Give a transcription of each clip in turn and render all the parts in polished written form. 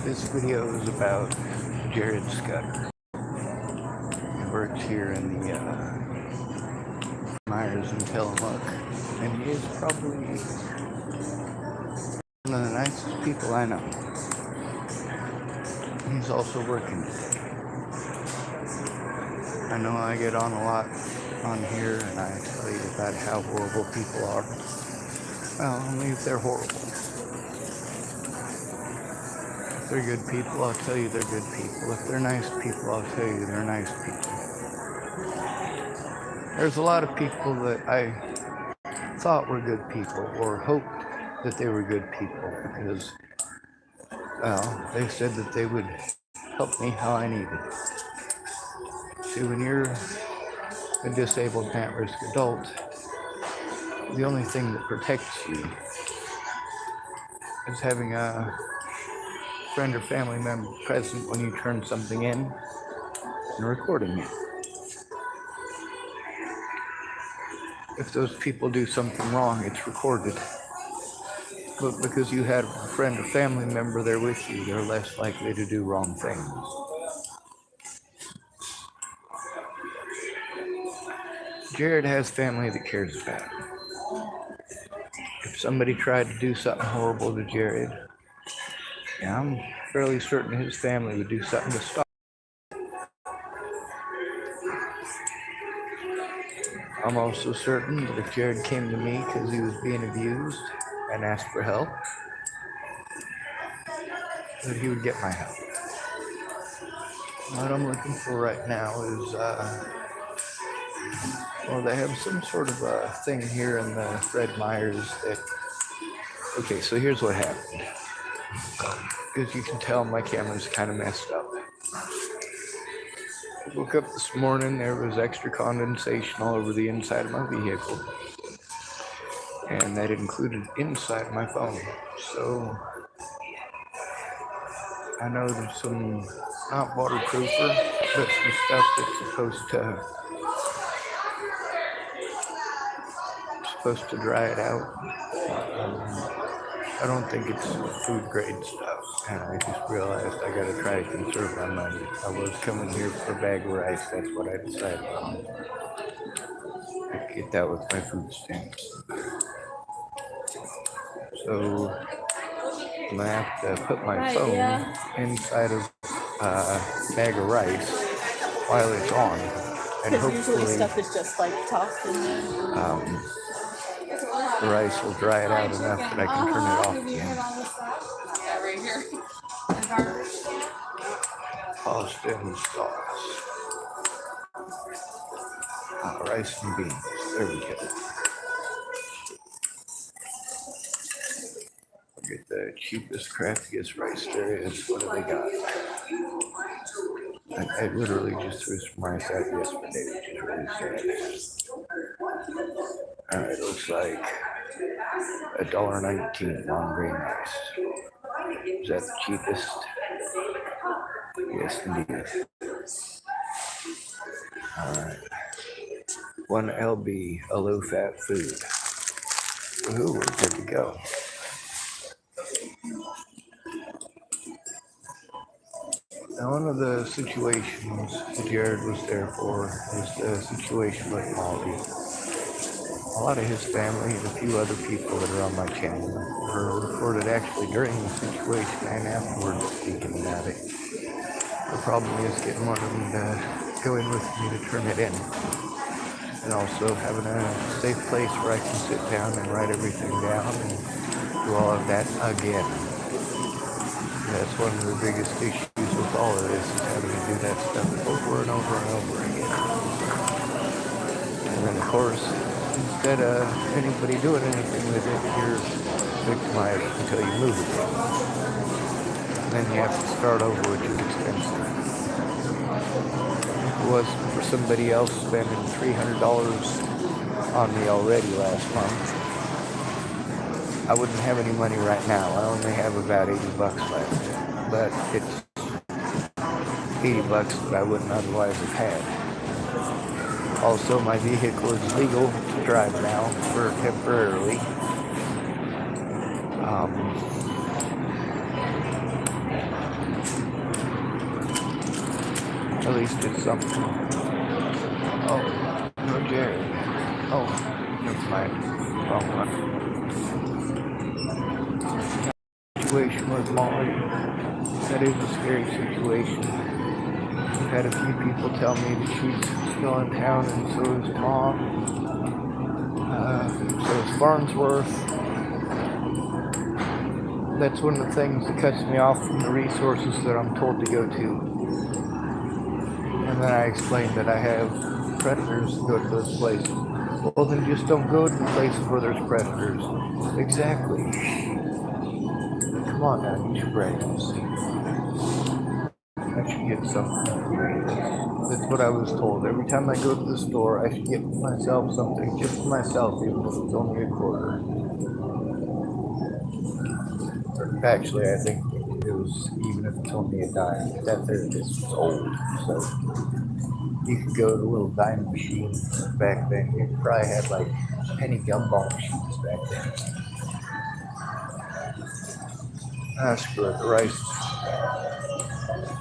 This video is about Jared Scudder. He works here in the Myers and Tillamook, and he is probably one of the nicest people I know. He's also working today. I know I get on a lot on here and I tell you about how horrible people are. Well, only if they're horrible. If they're good people, I'll tell you they're good people. If they're nice people, I'll tell you they're nice people. There's a lot of people that I thought were good people or hoped that they were good people because, well, they said that they would help me how I needed. See, when you're a disabled and at-risk adult, the only thing that protects you is having a friend or family member present when you turn something in and recording it. If those people do something wrong, it's recorded. But because you had a friend or family member there with you, they're less likely to do wrong things. Jared has family that cares about him. If somebody tried to do something horrible to Jared, yeah, I'm fairly certain his family would do something to stop it. I'm also certain that if Jared came to me because he was being abused and asked for help, that he would get my help. What I'm looking for right now is, well, they have some sort of a thing here in the Fred Myers that, okay, so here's what happened. As you can tell, my camera's kind of messed up. I woke up this morning, there was extra condensation all over the inside of my vehicle. And that included inside my phone. So I know there's some, not waterproofer, but some stuff that's supposed to dry it out. I don't think it's food grade stuff, and I just realized I gotta try to conserve my money. I was coming here for a bag of rice, that's what I decided on. I get that with my food stamps. So I'm gonna have to put my phone inside of a bag of rice while it's on, and hopefully usually stuff is just like tossed in there. The rice will dry it out enough that I can turn it off again. Yeah, right here. Pasta and sauce. Rice and beans. There we go. I'll get the cheapest, crappiest rice there is. What do they got? I literally just threw some rice out yesterday, which is really sad. Alright, looks like $1.19 long grain rice. Is that the cheapest? Yes, indeed. Alright. 1 LB, a low-fat food. Ooh, we're good to go. Now, one of the situations that Jared was there for is the situation with Molly. A lot of his family and a few other people that are on my channel were recorded actually during the situation and afterwards speaking about it. The problem is getting one of them to go in with me to turn it in. And also having a safe place where I can sit down and write everything down and do all of that again. That's one of the biggest issues with all of this, is having to do that stuff over and over and over again. And then of course, instead of anybody doing anything with it, you're victimized until you move it. And then you have to start over, which is expensive. If it wasn't for somebody else spending $300 on me already last month, I wouldn't have any money right now. I only have about $80 left. But it's $80 that I wouldn't otherwise have had. Also, my vehicle is legal to drive now for temporarily. At least it's something. Oh, no, Jared. Oh, never mind. Wrong one. Situation with Molly. That is a scary situation. I've had a few people tell me that she's still in town, and so is Tom. So is Farnsworth. That's one of the things that cuts me off from the resources that I'm told to go to. And then I explained that I have predators that go to those places. Well, then just don't go to the places where there's predators. Exactly. Come on now, use your brains. I should get something for me. That's what I was told. Every time I go to the store, I should get myself something just for myself, even if it's only a quarter. Actually, I think it was even if it's only a dime. That therapist was old, so you could go to little dime machines back then. You probably had like penny gumball machines back then. Screw it, the rice.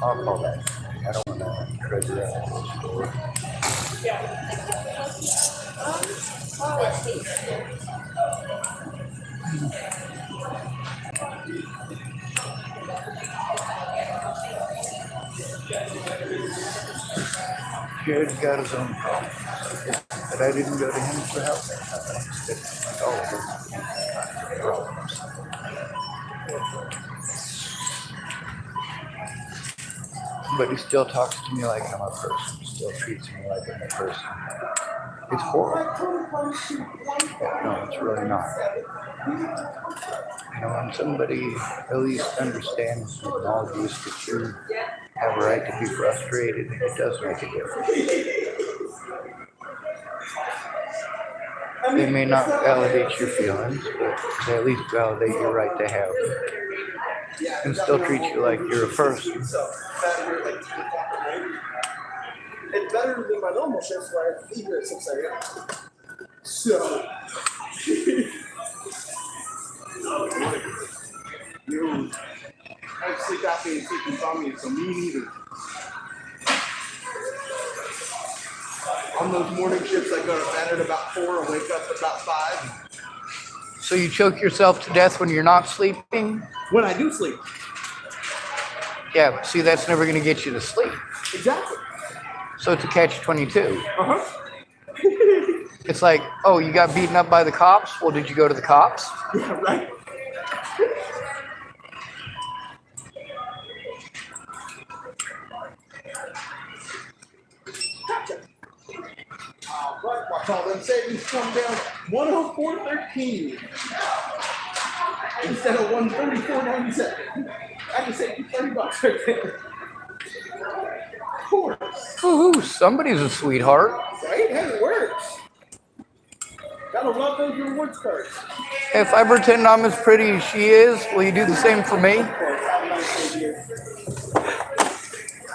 I'll call that. I don't want to treasure that whole store. Jared's got his own problems. But I didn't go to him for help that time. It's like all of us. But he still talks to me like I'm a person. He still treats me like I'm a person. It's horrible. Yeah, no, it's really not. You know, when somebody at least understands and acknowledges that you have a right to be frustrated, it does make a difference. They may not validate your feelings, but they at least validate your right to have them. And still treat you like you're a person. It's better than my normal shifts where I leave here at 6 a.m. So, I have sleep apnea and sleep insomnia, so me neither. On those morning shifts, I go to bed at about 4 and wake up at about 5. So you choke yourself to death when you're not sleeping? When I do sleep. Yeah, but see, that's never going to get you to sleep. Exactly. So it's a catch-22. Uh-huh. It's like, oh, you got beaten up by the cops? Well, did you go to the cops? Yeah, right. Gotcha. All right, watch all them savings come down 104.13 instead of 134.97. I can save you $30 right there. Of course. Ooh, somebody's a sweetheart. Right? Hey, it works. Gotta love those rewards cards. If I pretend I'm as pretty as she is, will you do the same for me?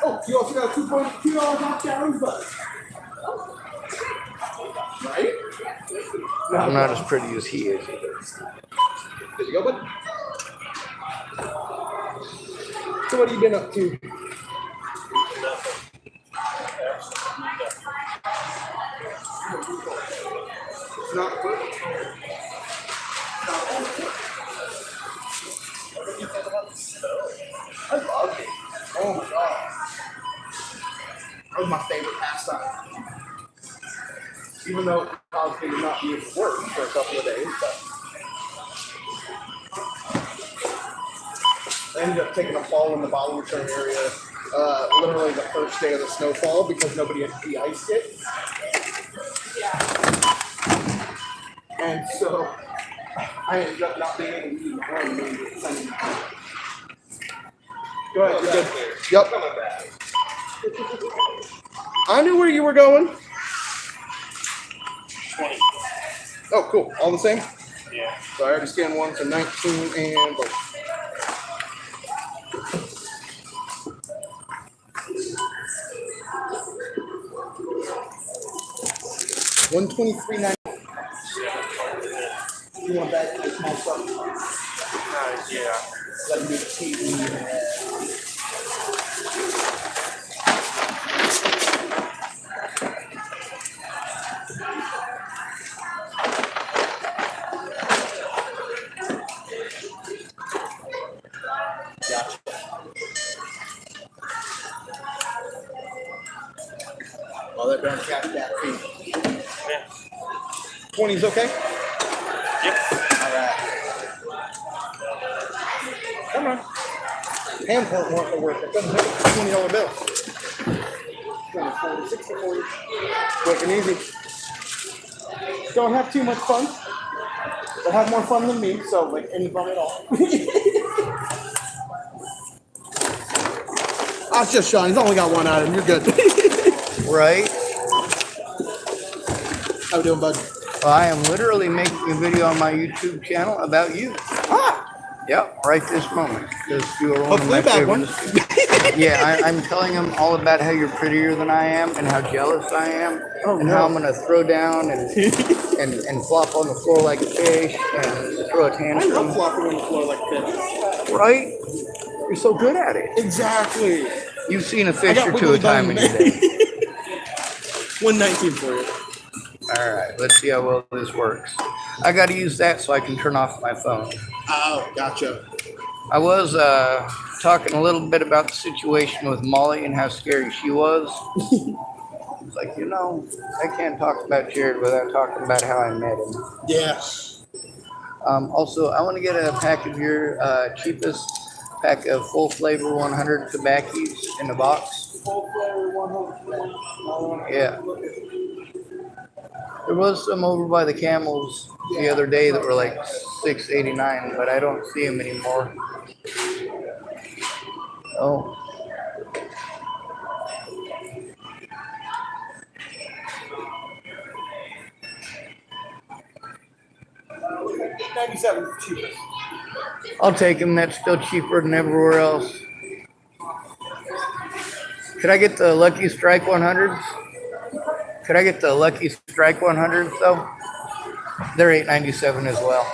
Oh, you also got a $2.2 off challenge button. Right? I'm not as pretty as he is either. There you go, bud. So what have you been up to? It's not good. I love it. Oh my god. That was my favorite pastime. Even though it caused me to not be able to work for a couple of days, but I ended up taking a fall in the bottle return area literally the first day of the snowfall because nobody had de-iced it. And so I ended up not being able to use the home. Go ahead, you're good. Yep. I knew where you were going. 20. Oh, cool. All the same? Yeah. So I already scanned one, so 19 and both. $123.90. You want that for the small stuff? Yeah. Let me do the TV. Gotcha. Well, they're going to catch that fee. Yeah. 20's okay? Yep. All right. Come on. Hand port won't work. It doesn't have a $20 bill. 20, 40, 60 for you. Quick and easy. Don't have too much fun. They'll have more fun than me, so like any fun at all. Oh, it's just Sean. He's only got one item. You're good. Right? How we doing, bud? Well, I am literally making a video on my YouTube channel about you. Ah! Yep, right this moment. Because you are one of Hopefully my a bad one. favorites. Yeah, I'm telling him all about how you're prettier than I am and how jealous I am. Oh, and no. how I'm going to throw down and flop on the floor like a fish and throw a I tantrum. love flopping on the floor like this. Right? You're so good at it. Exactly. You've seen a I fish got or two a wiggly time bum. in your day. 119 for you. All right, let's see how well this works. I got to use that so I can turn off my phone. Oh, gotcha. I was talking a little bit about the situation with Molly and how scary she was. It's like, I can't talk about Jared without talking about how I met him. Yeah. Also, I want to get a pack of your cheapest pack of full flavor 100 tobaccos in a box. Full flavor 100. Yeah. There was some over by the Camels the other day that were like $6.89, but I don't see them anymore. Oh. $8.97 is the cheapest. I'll take them. That's still cheaper than everywhere else. Could I get the Lucky Strike 100s? Could I get the Lucky Strike 100s though? They're $8.97 as well.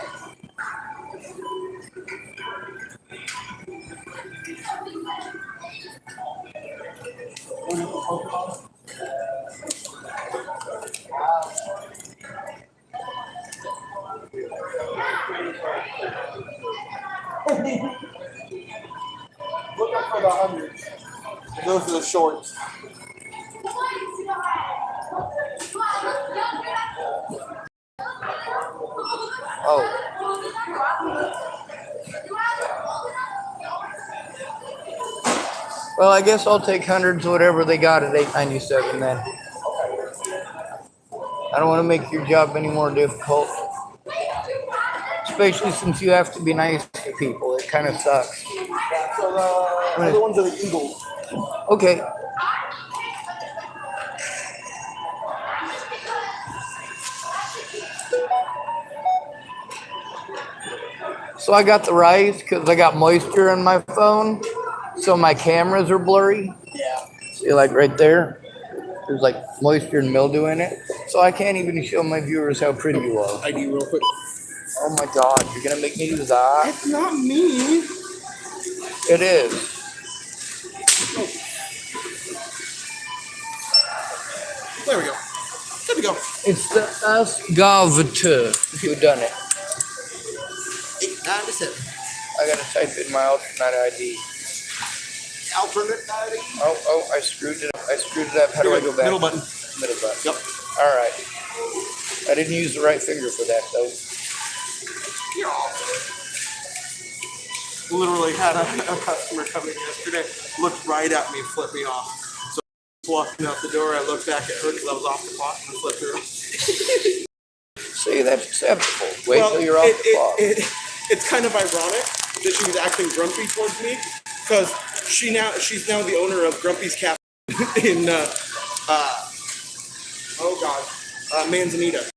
Look up for the hundreds. Those are the shorts. Oh. Well, I guess I'll take hundreds, whatever they got at $8.97 then. I don't want to make your job any more difficult. Especially since you have to be nice to people. It kind of sucks. So the other ones are the Eagles. Okay. So I got the rice because I got moisture on my phone. So my cameras are blurry. Yeah. See, like right there? There's like moisture and mildew in it. So I can't even show my viewers how pretty you are. ID real quick. Oh my God, you're going to make me do that? It's not me. It is. There we go. There we go. It's the Scudder who done it. 897. I got to type in my alternate ID. Alternate ID. Oh, I screwed it up. How do I go back? Middle button. Middle button. Yep. All right. I didn't use the right finger for that, though. Literally had a customer come in yesterday, looked right at me, flipped me off. So walking out the door, I looked back at her because I was off the clock and flipped her off. See, that's acceptable. Wait till you're off the clock. It's kind of ironic that she was acting grumpy towards me because she's now the owner of Grumpy's Cafe in Manzanita.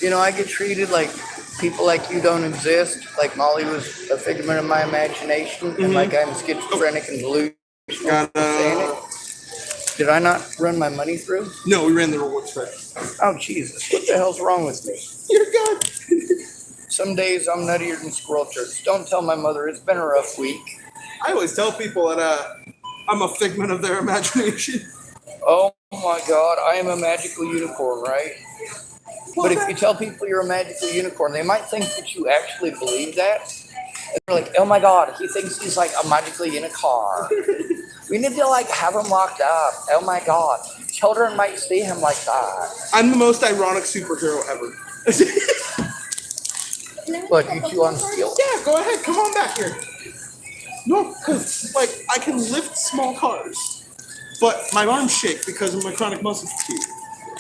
I get treated like people like you don't exist. Like Molly was a figment of my imagination, and like I'm schizophrenic and delusional. Saying it. Did I not run my money through? No, we ran the rewards for it. Oh Jesus! What the hell's wrong with me? You're good. Some days I'm nuttier than squirrel turds. Don't tell my mother. It's been a rough week. I always tell people that I'm a figment of their imagination. Oh my God! I am a magical unicorn, right? But if you tell people you're a magical unicorn, they might think that you actually believe that. They're like, oh my God, he thinks he's like magically in a car. We need to like have him locked up. Oh my God, children might see him like that. I'm the most ironic superhero ever. But eat you on steel. Yeah, go ahead. Come on back here. No, because like I can lift small cars, but my arms shake because of my chronic muscle fatigue.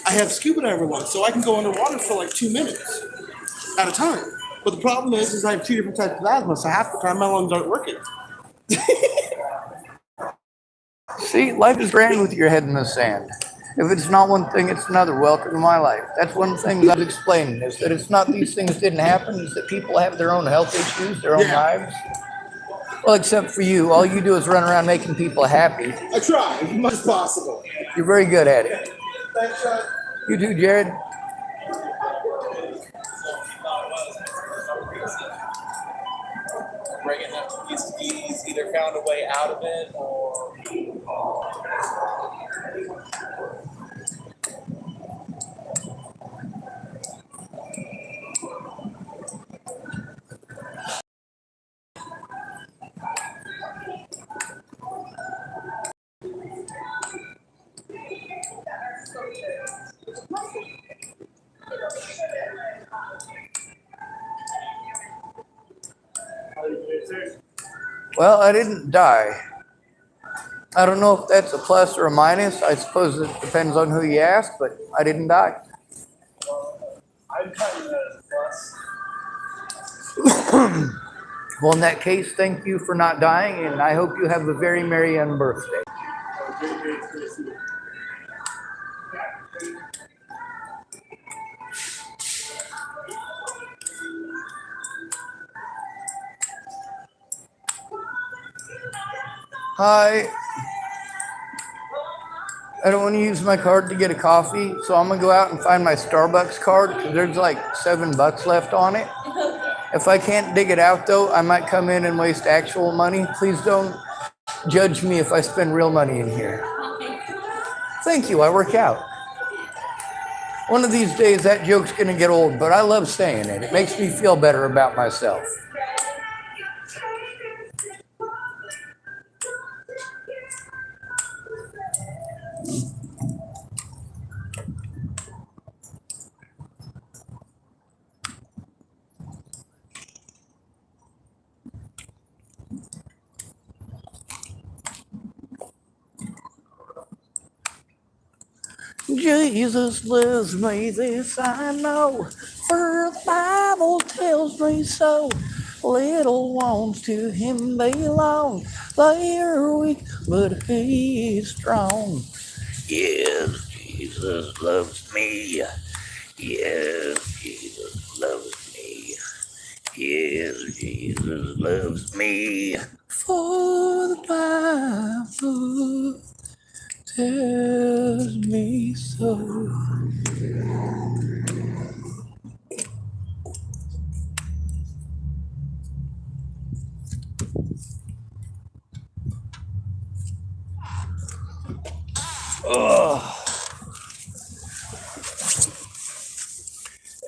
I have scuba diver lungs, so I can go underwater for like 2 minutes at a time. But the problem is I have 2 different types of asthma, so half the time my lungs aren't working. See, life is grand with your head in the sand. If it's not one thing, it's another. Welcome to my life. That's one thing I was explaining, is that it's not these things didn't happen, it's that people have their own health issues, their own lives. Well, except for you. All you do is run around making people happy. I try as much as possible. You're very good at it. Thanks, Sean. You too, Jared. Bringing up he's either found a way out of it or Well, I didn't die. I don't know if that's a plus or a minus. I suppose it depends on who you ask, but I didn't die. I'm kind of a plus. Well, in that case, thank you for not dying, and I hope you have a very merry unbirthday. Hi. I don't want to use my card to get a coffee, so I'm gonna go out and find my Starbucks card because there's like $7 left on it. If I can't dig it out though, I might come in and waste actual money. Please don't judge me if I spend real money in here. Thank you, I work out. One of these days that joke's gonna get old, but I love saying it. It makes me feel better about myself. Jesus loves me, this I know, for the Bible tells me so. Little ones to him belong, they are weak, but he is strong. Yes, Jesus loves me. Yes, Jesus loves me. Yes, Jesus loves me. For the Bible tells me so.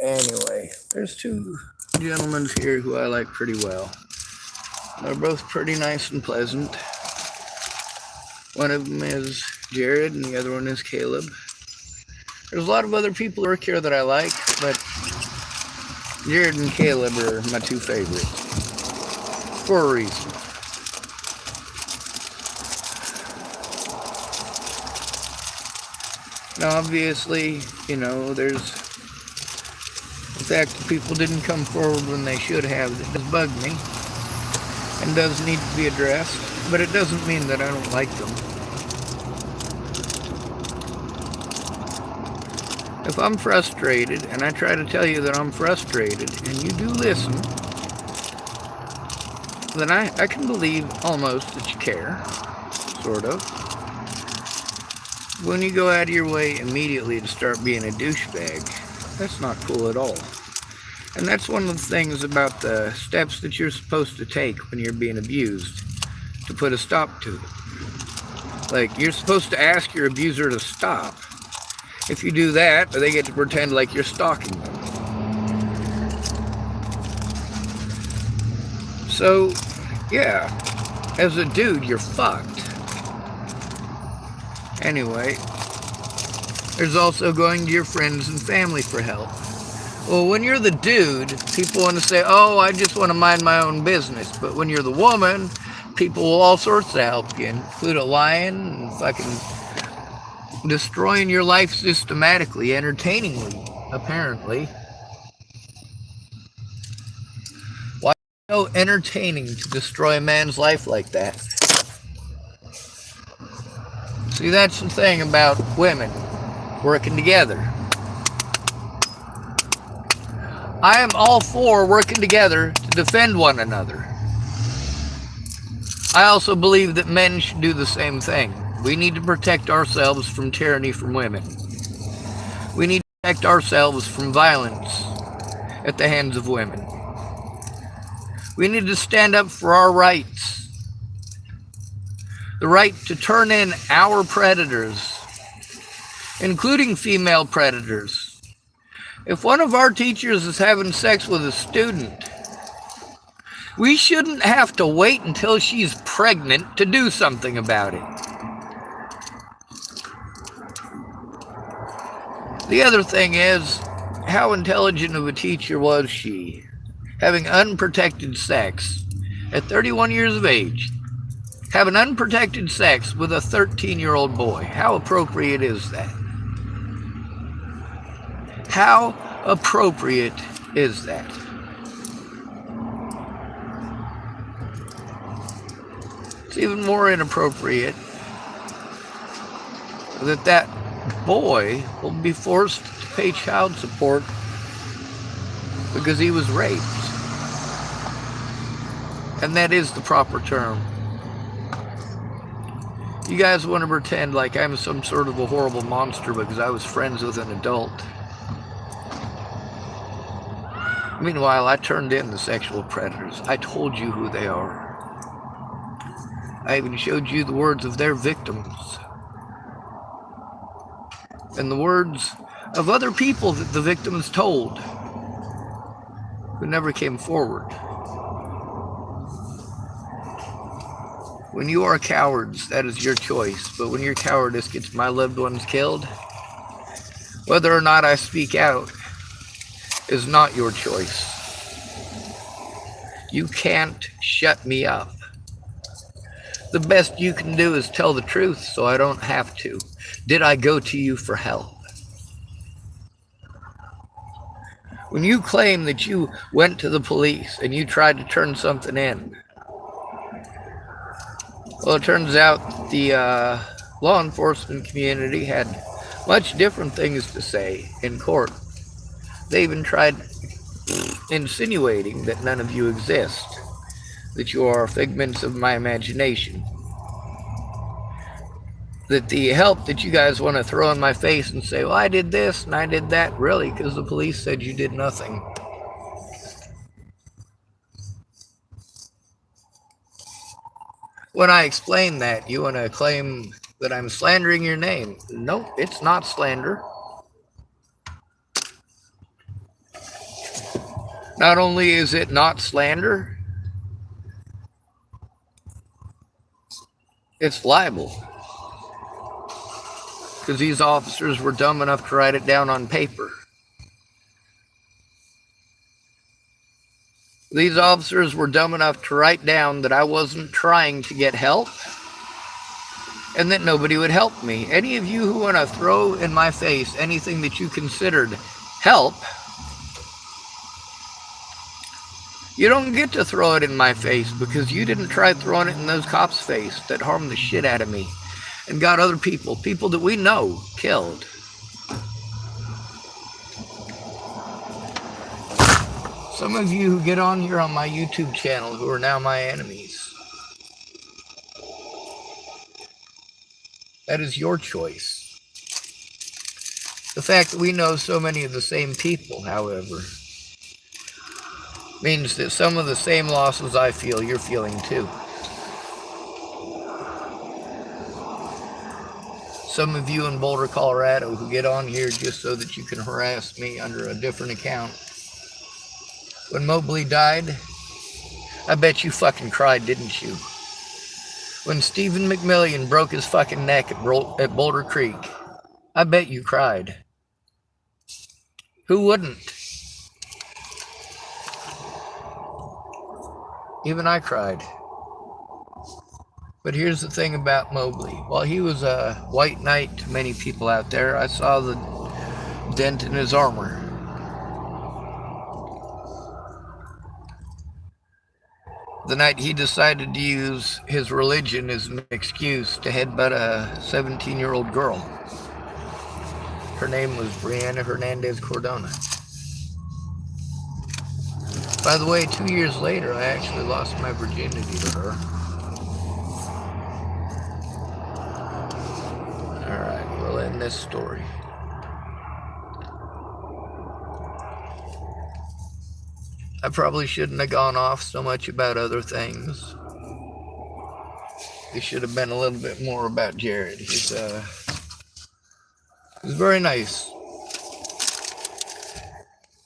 Anyway, there's two gentlemen here who I like pretty well. They're both pretty nice and pleasant. One of them is Jared and the other one is Caleb. There's a lot of other people who work here that I like, but Jared and Caleb are my two favorites for a reason. Now, obviously, you know, there's the fact that people didn't come forward when they should have that does bug me and does need to be addressed, but it doesn't mean that I don't like them. If I'm frustrated and I try to tell you that I'm frustrated and you do listen, then I can believe almost that you care, sort of. When you go out of your way immediately to start being a douchebag, that's not cool at all. And that's one of the things about the steps that you're supposed to take when you're being abused to put a stop to it. Like, you're supposed to ask your abuser to stop. If you do that, they get to pretend like you're stalking them. So, yeah, as a dude, you're fucked. Anyway, there's also going to your friends and family for help. Well, when you're the dude, people want to say, oh, I just want to mind my own business. But when you're the woman, people will all sorts of help you, include lying and fucking destroying your life systematically, entertainingly, apparently. Why is it so entertaining to destroy a man's life like that? See, that's the thing about women working together. I am all for working together to defend one another. I also believe that men should do the same thing. We need to protect ourselves from tyranny from women. We need to protect ourselves from violence at the hands of women. We need to stand up for our rights. The right to turn in our predators, including female predators. If one of our teachers is having sex with a student, we shouldn't have to wait until she's pregnant to do something about it. The other thing is, how intelligent of a teacher was she, having unprotected sex at 31 years of age? Having unprotected sex with a 13-year-old boy. How appropriate is that? How appropriate is that? It's even more inappropriate that that boy will be forced to pay child support because he was raped. And that is the proper term. You guys want to pretend like I'm some sort of a horrible monster because I was friends with an adult. Meanwhile, I turned in the sexual predators. I told you who they are. I even showed you the words of their victims. And the words of other people that the victims told, who never came forward. When you are cowards, that is your choice. But when your cowardice gets my loved ones killed, whether or not I speak out is not your choice. You can't shut me up. The best you can do is tell the truth so I don't have to. Did I go to you for help? When you claim that you went to the police and you tried to turn something in, well, it turns out the law enforcement community had much different things to say in court. They even tried insinuating that none of you exist, that you are figments of my imagination, that the help that you guys want to throw in my face and say, well, I did this and I did that, really, because the police said you did nothing. When I explain that, you want to claim that I'm slandering your name. Nope, it's not slander. Not only is it not slander, it's libel. Because these officers were dumb enough to write it down on paper. These officers were dumb enough to write down that I wasn't trying to get help and that nobody would help me. Any of you who want to throw in my face anything that you considered help, you don't get to throw it in my face because you didn't try throwing it in those cops' face that harmed the shit out of me and got other people that we know, killed. Some of you who get on here on my YouTube channel who are now my enemies. That is your choice. The fact that we know so many of the same people, however, means that some of the same losses I feel, you're feeling too. Some of you in Boulder, Colorado who get on here just so that you can harass me under a different account. When Mobley died, I bet you fucking cried, didn't you? When Stephen McMillian broke his fucking neck at Boulder Creek, I bet you cried. Who wouldn't? Even I cried. But here's the thing about Mobley. While he was a white knight to many people out there, I saw the dent in his armor. The night he decided to use his religion as an excuse to headbutt a 17-year-old girl. Her name was Brianna Hernandez Cordona. By the way, 2 years later, I actually lost my virginity to her. Alright, we'll end this story. I probably shouldn't have gone off so much about other things. It should have been a little bit more about Jared. He's very nice.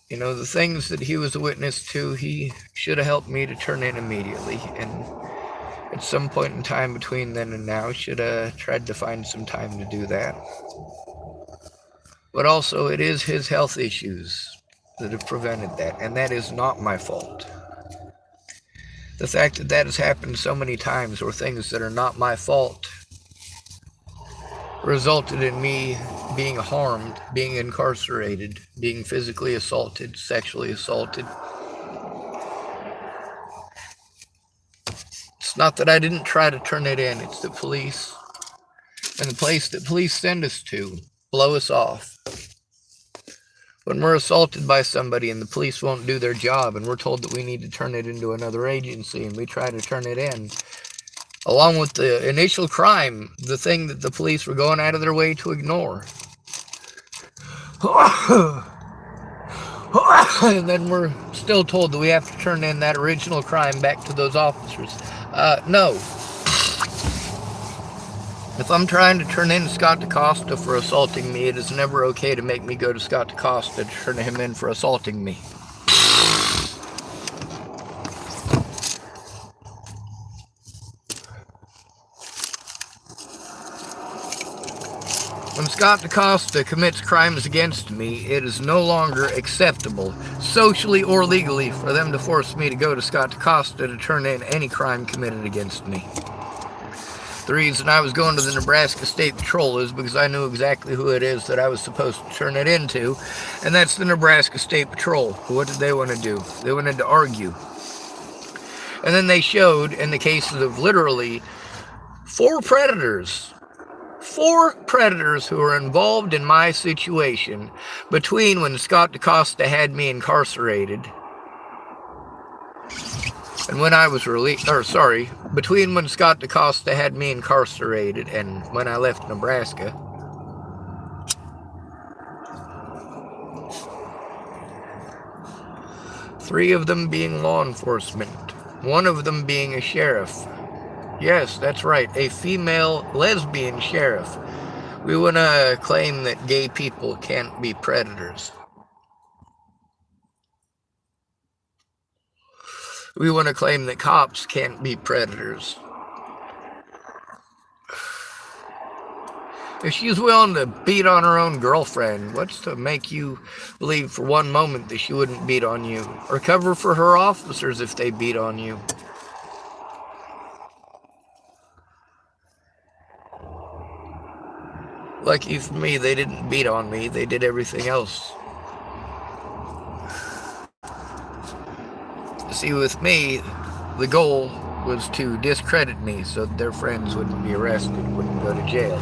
You know, the things that he was a witness to, he should have helped me to turn in immediately. And at some point in time between then and now, should have tried to find some time to do that. But also, it is his health issues that have prevented that, and that is not my fault. The fact that that has happened so many times, or things that are not my fault, resulted in me being harmed, being incarcerated, being physically assaulted, sexually assaulted. It's not that I didn't try to turn it in, it's the police, and the place that police send us to, blow us off. When we're assaulted by somebody and the police won't do their job and we're told that we need to turn it into another agency and we try to turn it in, along with the initial crime, the thing that the police were going out of their way to ignore. And then we're still told that we have to turn in that original crime back to those officers. No. If I'm trying to turn in Scott DaCosta for assaulting me, it is never okay to make me go to Scott DaCosta to turn him in for assaulting me. When Scott DaCosta commits crimes against me, it is no longer acceptable, socially or legally, for them to force me to go to Scott DaCosta to turn in any crime committed against me. The reason I was going to the Nebraska State Patrol is because I knew exactly who it is that I was supposed to turn it into, and that's the Nebraska State Patrol. What did they want to do? They wanted to argue. And then they showed, in the cases of literally 4 predators who were involved in my situation between when Scott DaCosta had me incarcerated and when I was released, between when Scott DaCosta had me incarcerated and when I left Nebraska. Three of them being law enforcement, one of them being a sheriff. Yes, that's right, a female lesbian sheriff. We want to claim that gay people can't be predators. We want to claim that cops can't be predators. If she's willing to beat on her own girlfriend, what's to make you believe for one moment that she wouldn't beat on you? Or cover for her officers if they beat on you? Lucky for me, they didn't beat on me. They did everything else. See, with me, the goal was to discredit me so that their friends wouldn't be arrested, wouldn't go to jail.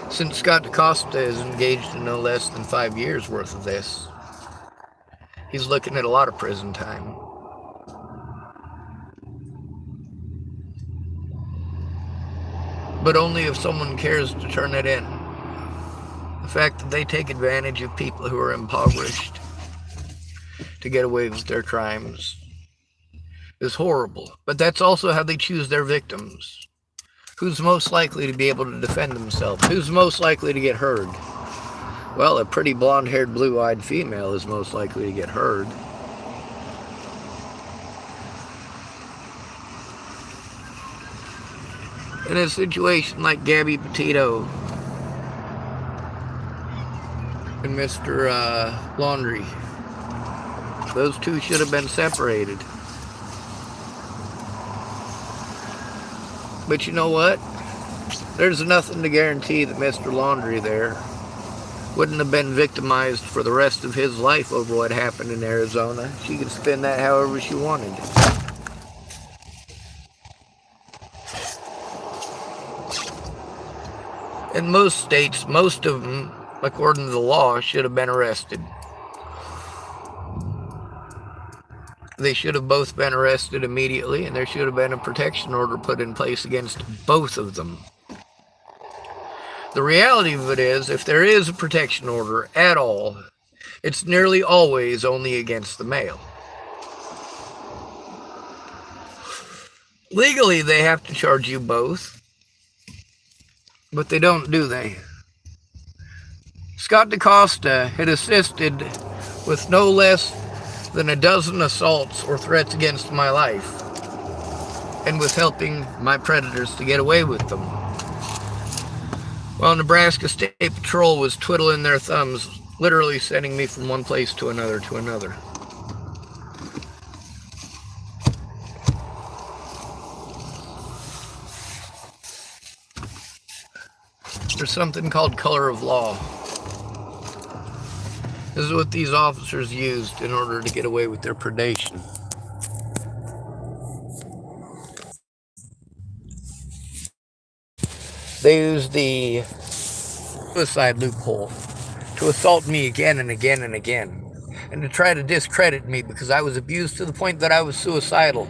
Since Scott DaCosta is engaged in no less than 5 years worth of this, he's looking at a lot of prison time. But only if someone cares to turn it in. The fact that they take advantage of people who are impoverished to get away with their crimes is horrible. But that's also how they choose their victims. Who's most likely to be able to defend themselves? Who's most likely to get heard? Well, a pretty blonde-haired, blue-eyed female is most likely to get heard. In a situation like Gabby Petito and Mr. Laundry, those two should have been separated. But you know what? There's nothing to guarantee that Mr. Laundry there wouldn't have been victimized for the rest of his life over what happened in Arizona. She could spin that however she wanted. In most states, most of them, according to the law, should have been arrested. They should have both been arrested immediately, and there should have been a protection order put in place against both of them. The reality of it is, if there is a protection order at all, it's nearly always only against the male. Legally, they have to charge you both, but they don't, do they? Scott DaCosta had assisted with no less than a dozen assaults or threats against my life, and with helping my predators to get away with them. While Nebraska State Patrol was twiddling their thumbs, literally sending me from one place to another to another. There's something called color of law. This is what these officers used in order to get away with their predation. They used the suicide loophole to assault me again and again and again, and to try to discredit me because I was abused to the point that I was suicidal.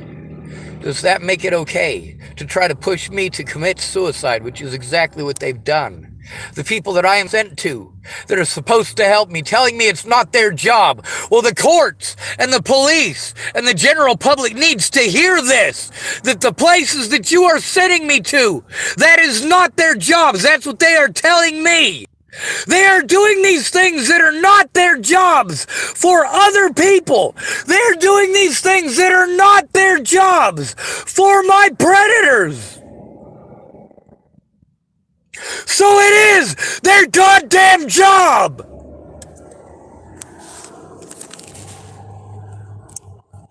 Does that make it okay to try to push me to commit suicide, which is exactly what they've done? The people that I am sent to, that are supposed to help me, telling me it's not their job. Well, the courts and the police and the general public needs to hear this, that the places that you are sending me to, that is not their jobs. That's what they are telling me. They are doing these things that are not their jobs for other people. They're doing these things that are not their jobs for my predators. So it is their goddamn job.